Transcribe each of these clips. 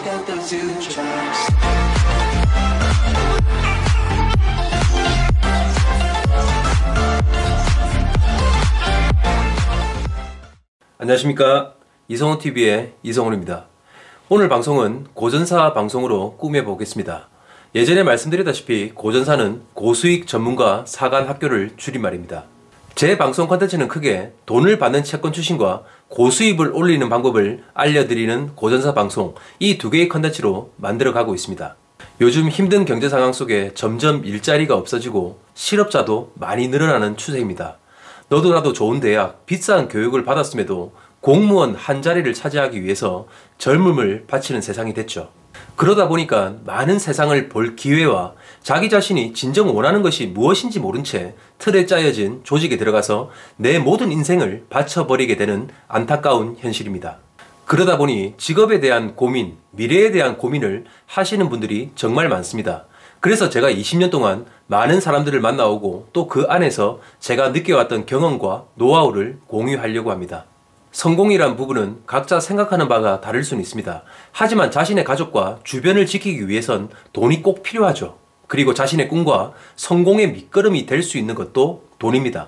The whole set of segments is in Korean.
out those two tracks. 안녕하십니까, 이성훈TV의 이성훈입니다. 오늘 방송은 고전사 방송으로 꾸며보겠습니다. 예전에 말씀드렸다시피 고전사는 고수익 전문가 사관 학교를 줄임말입니다. 제 방송 컨텐츠는 크게 돈을 받는 채권 추신과 고수입을 올리는 방법을 알려드리는 고전사 방송, 이 두 개의 컨텐츠로 만들어가고 있습니다. 요즘 힘든 경제 상황 속에 점점 일자리가 없어지고 실업자도 많이 늘어나는 추세입니다. 너도 나도 좋은 대학, 비싼 교육을 받았음에도 공무원 한 자리를 차지하기 위해서 젊음을 바치는 세상이 됐죠. 그러다 보니까 많은 세상을 볼 기회와 자기 자신이 진정 원하는 것이 무엇인지 모른 채 틀에 짜여진 조직에 들어가서 내 모든 인생을 바쳐버리게 되는 안타까운 현실입니다. 그러다 보니 직업에 대한 고민, 미래에 대한 고민을 하시는 분들이 정말 많습니다. 그래서 제가 20년 동안 많은 사람들을 만나오고 또 그 안에서 제가 느껴왔던 경험과 노하우를 공유하려고 합니다. 성공이란 부분은 각자 생각하는 바가 다를 수는 있습니다. 하지만 자신의 가족과 주변을 지키기 위해선 돈이 꼭 필요하죠. 그리고 자신의 꿈과 성공의 밑거름이 될 수 있는 것도 돈입니다.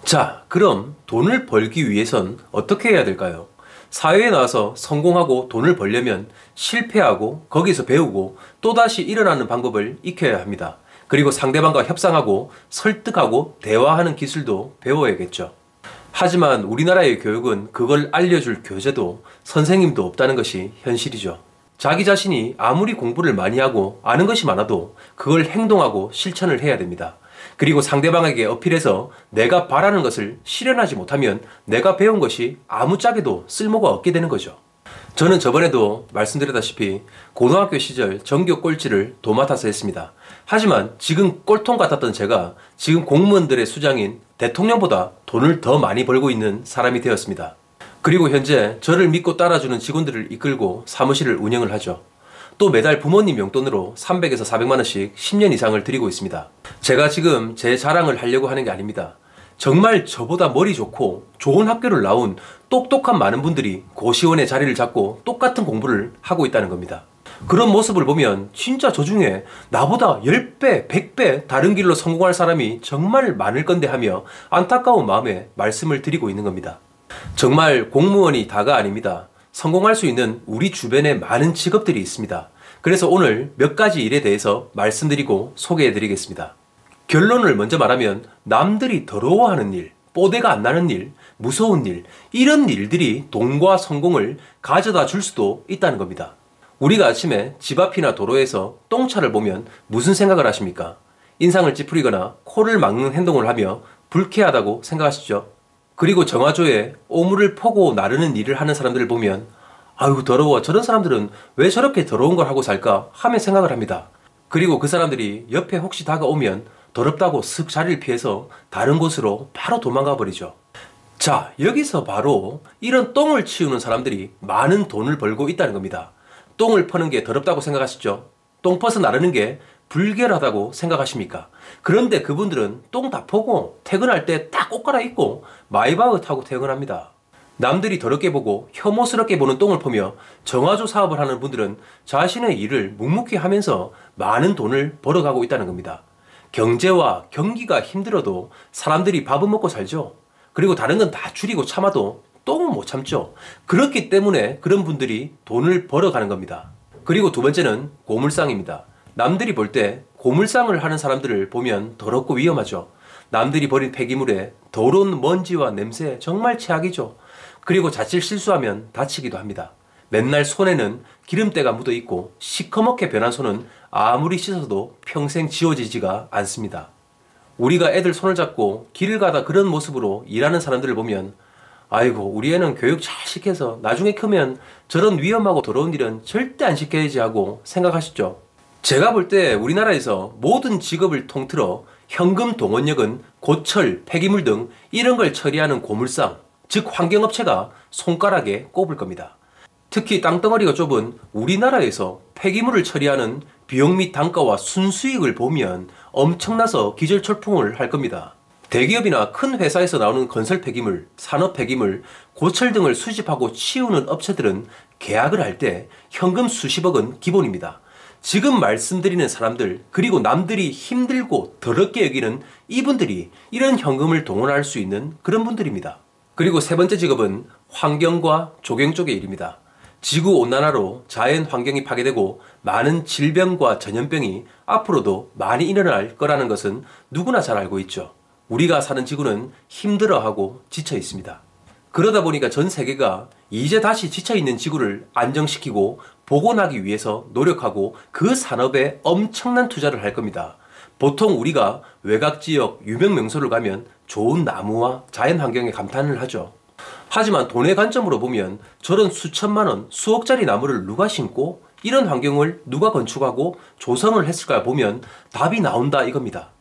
자, 그럼 돈을 벌기 위해선 어떻게 해야 될까요? 사회에 나와서 성공하고 돈을 벌려면 실패하고 거기서 배우고 또다시 일어나는 방법을 익혀야 합니다. 그리고 상대방과 협상하고 설득하고 대화하는 기술도 배워야겠죠. 하지만 우리나라의 교육은 그걸 알려줄 교재도 선생님도 없다는 것이 현실이죠. 자기 자신이 아무리 공부를 많이 하고 아는 것이 많아도 그걸 행동하고 실천을 해야 됩니다. 그리고 상대방에게 어필해서 내가 바라는 것을 실현하지 못하면 내가 배운 것이 아무짝에도 쓸모가 없게 되는 거죠. 저는 저번에도 말씀드렸다시피 고등학교 시절 전교 꼴찌를 도맡아서 했습니다. 하지만 지금 꼴통 같았던 제가 지금 공무원들의 수장인 대통령보다 돈을 더 많이 벌고 있는 사람이 되었습니다. 그리고 현재 저를 믿고 따라주는 직원들을 이끌고 사무실을 운영을 하죠. 또 매달 부모님 용돈으로 300에서 400만 원씩 10년 이상을 드리고 있습니다. 제가 지금 제 자랑을 하려고 하는 게 아닙니다. 정말 저보다 머리 좋고 좋은 학교를 나온 똑똑한 많은 분들이 고시원의 자리를 잡고 똑같은 공부를 하고 있다는 겁니다. 그런 모습을 보면 진짜 저 중에 나보다 10배, 100배 다른 길로 성공할 사람이 정말 많을 건데 하며 안타까운 마음에 말씀을 드리고 있는 겁니다. 정말 공무원이 다가 아닙니다. 성공할 수 있는 우리 주변에 많은 직업들이 있습니다. 그래서 오늘 몇 가지 일에 대해서 말씀드리고 소개해 드리겠습니다. 결론을 먼저 말하면 남들이 더러워하는 일, 뽀대가 안 나는 일, 무서운 일, 이런 일들이 돈과 성공을 가져다 줄 수도 있다는 겁니다. 우리가 아침에 집 앞이나 도로에서 똥차를 보면 무슨 생각을 하십니까? 인상을 찌푸리거나 코를 막는 행동을 하며 불쾌하다고 생각하시죠? 그리고 정화조에 오물을 퍼고 나르는 일을 하는 사람들을 보면 아유 더러워, 저런 사람들은 왜 저렇게 더러운 걸 하고 살까 하며 생각을 합니다. 그리고 그 사람들이 옆에 혹시 다가오면 더럽다고 슥 자리를 피해서 다른 곳으로 바로 도망가 버리죠. 자, 여기서 바로 이런 똥을 치우는 사람들이 많은 돈을 벌고 있다는 겁니다. 똥을 퍼는 게 더럽다고 생각하시죠? 똥 퍼서 나르는 게 불결하다고 생각하십니까? 그런데 그분들은 똥 다 퍼고 퇴근할 때 딱 옷 갈아입고 마이바흐 타고 퇴근합니다. 남들이 더럽게 보고 혐오스럽게 보는 똥을 퍼며 정화조 사업을 하는 분들은 자신의 일을 묵묵히 하면서 많은 돈을 벌어가고 있다는 겁니다. 경제와 경기가 힘들어도 사람들이 밥은 먹고 살죠. 그리고 다른 건 다 줄이고 참아도 똥은 못 참죠. 그렇기 때문에 그런 분들이 돈을 벌어가는 겁니다. 그리고 두 번째는 고물상입니다. 남들이 볼 때 고물상을 하는 사람들을 보면 더럽고 위험하죠. 남들이 버린 폐기물에 더러운 먼지와 냄새 정말 최악이죠. 그리고 자칫 실수하면 다치기도 합니다. 맨날 손에는 기름때가 묻어 있고 시커멓게 변한 손은 아무리 씻어도 평생 지워지지가 않습니다. 우리가 애들 손을 잡고 길을 가다 그런 모습으로 일하는 사람들을 보면 아이고 우리 애는 교육 잘 시켜서 나중에 크면 저런 위험하고 더러운 일은 절대 안 시켜야지 하고 생각하시죠. 제가 볼 때 우리나라에서 모든 직업을 통틀어 현금 동원력은 고철, 폐기물 등 이런 걸 처리하는 고물상, 즉 환경업체가 손가락에 꼽을 겁니다. 특히 땅덩어리가 좁은 우리나라에서 폐기물을 처리하는 비용 및 단가와 순수익을 보면 엄청나서 기절초풍을 할 겁니다. 대기업이나 큰 회사에서 나오는 건설 폐기물, 산업 폐기물, 고철 등을 수집하고 치우는 업체들은 계약을 할 때 현금 수십억은 기본입니다. 지금 말씀드리는 사람들, 그리고 남들이 힘들고 더럽게 여기는 이분들이 이런 현금을 동원할 수 있는 그런 분들입니다. 그리고 세 번째 직업은 환경과 조경 쪽의 일입니다. 지구온난화로 자연 환경이 파괴되고 많은 질병과 전염병이 앞으로도 많이 일어날 거라는 것은 누구나 잘 알고 있죠. 우리가 사는 지구는 힘들어하고 지쳐 있습니다. 그러다 보니까 전 세계가 이제 다시 지쳐있는 지구를 안정시키고 복원하기 위해서 노력하고 그 산업에 엄청난 투자를 할 겁니다. 보통 우리가 외곽지역 유명 명소를 가면 좋은 나무와 자연환경에 감탄을 하죠. 하지만 돈의 관점으로 보면 저런 수천만원, 수억짜리 나무를 누가 심고 이런 환경을 누가 건축하고 조성을 했을까 보면 답이 나온다 이겁니다.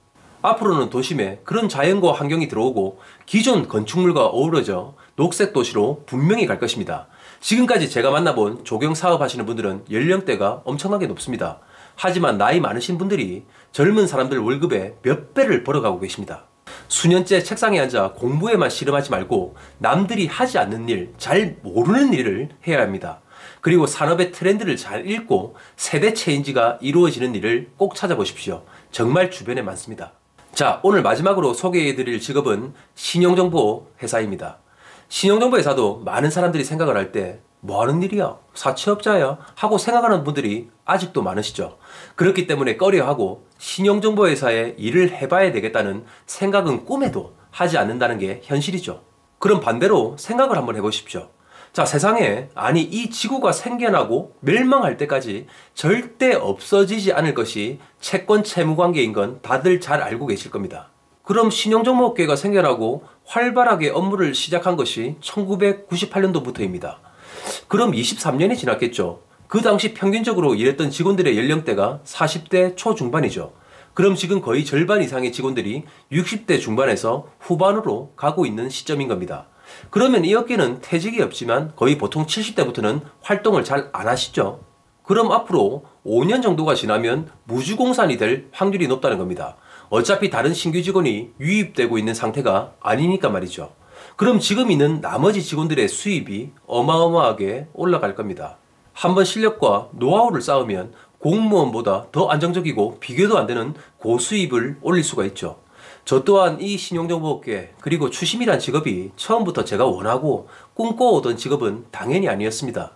앞으로는 도심에 그런 자연과 환경이 들어오고 기존 건축물과 어우러져 녹색 도시로 분명히 갈 것입니다. 지금까지 제가 만나본 조경 사업 하시는 분들은 연령대가 엄청나게 높습니다. 하지만 나이 많으신 분들이 젊은 사람들 월급의 몇 배를 벌어가고 계십니다. 수년째 책상에 앉아 공부에만 씨름하지 말고 남들이 하지 않는 일, 잘 모르는 일을 해야 합니다. 그리고 산업의 트렌드를 잘 읽고 세대 체인지가 이루어지는 일을 꼭 찾아보십시오. 정말 주변에 많습니다. 자, 오늘 마지막으로 소개해드릴 직업은 신용정보 회사입니다. 신용정보 회사도 많은 사람들이 생각을 할 때 뭐하는 일이야? 사채업자야? 하고 생각하는 분들이 아직도 많으시죠. 그렇기 때문에 꺼려하고 신용정보 회사에 일을 해봐야 되겠다는 생각은 꿈에도 하지 않는다는 게 현실이죠. 그럼 반대로 생각을 한번 해보십시오. 자, 세상에 아니 이 지구가 생겨나고 멸망할 때까지 절대 없어지지 않을 것이 채권 채무 관계인 건 다들 잘 알고 계실 겁니다. 그럼 신용정보업계가 생겨나고 활발하게 업무를 시작한 것이 1998년도부터입니다. 그럼 23년이 지났겠죠. 그 당시 평균적으로 일했던 직원들의 연령대가 40대 초중반이죠. 그럼 지금 거의 절반 이상의 직원들이 60대 중반에서 후반으로 가고 있는 시점인 겁니다. 그러면 이 업계는 퇴직이 없지만 거의 보통 70대부터는 활동을 잘 안 하시죠. 그럼 앞으로 5년 정도가 지나면 무주공산이 될 확률이 높다는 겁니다. 어차피 다른 신규 직원이 유입되고 있는 상태가 아니니까 말이죠. 그럼 지금 있는 나머지 직원들의 수입이 어마어마하게 올라갈 겁니다. 한번 실력과 노하우를 쌓으면 공무원보다 더 안정적이고 비교도 안 되는 고수입을 올릴 수가 있죠. 저 또한 이 신용정보업계 그리고 추심이란 직업이 처음부터 제가 원하고 꿈꿔오던 직업은 당연히 아니었습니다.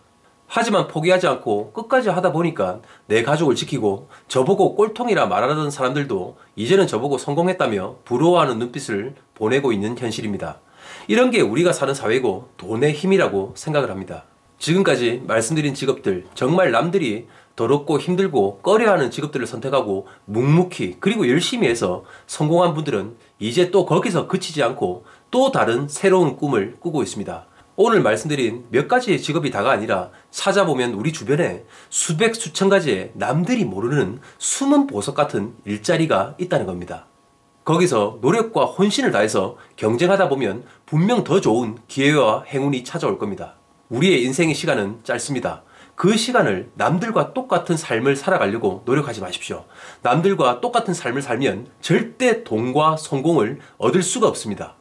하지만 포기하지 않고 끝까지 하다 보니까 내 가족을 지키고 저보고 꼴통이라 말하던 사람들도 이제는 저보고 성공했다며 부러워하는 눈빛을 보내고 있는 현실입니다. 이런 게 우리가 사는 사회고 돈의 힘이라고 생각을 합니다. 지금까지 말씀드린 직업들 정말 남들이 더럽고 힘들고 꺼려하는 직업들을 선택하고 묵묵히 그리고 열심히 해서 성공한 분들은 이제 또 거기서 그치지 않고 또 다른 새로운 꿈을 꾸고 있습니다. 오늘 말씀드린 몇 가지의 직업이 다가 아니라 찾아보면 우리 주변에 수백 수천 가지의 남들이 모르는 숨은 보석 같은 일자리가 있다는 겁니다. 거기서 노력과 혼신을 다해서 경쟁하다 보면 분명 더 좋은 기회와 행운이 찾아올 겁니다. 우리의 인생의 시간은 짧습니다. 그 시간을 남들과 똑같은 삶을 살아가려고 노력하지 마십시오. 남들과 똑같은 삶을 살면 절대 돈과 성공을 얻을 수가 없습니다.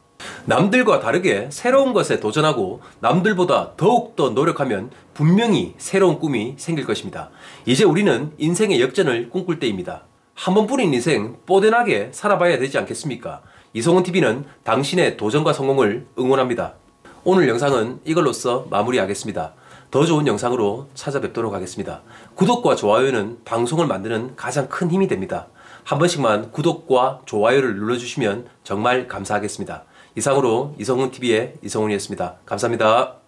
남들과 다르게 새로운 것에 도전하고 남들보다 더욱더 노력하면 분명히 새로운 꿈이 생길 것입니다. 이제 우리는 인생의 역전을 꿈꿀 때입니다. 한 번뿐인 인생 뽀대나게 살아봐야 되지 않겠습니까? 이성훈TV는 당신의 도전과 성공을 응원합니다. 오늘 영상은 이걸로써 마무리하겠습니다. 더 좋은 영상으로 찾아뵙도록 하겠습니다. 구독과 좋아요는 방송을 만드는 가장 큰 힘이 됩니다. 한 번씩만 구독과 좋아요를 눌러주시면 정말 감사하겠습니다. 이상으로 이성훈TV의 이성훈이었습니다. 감사합니다.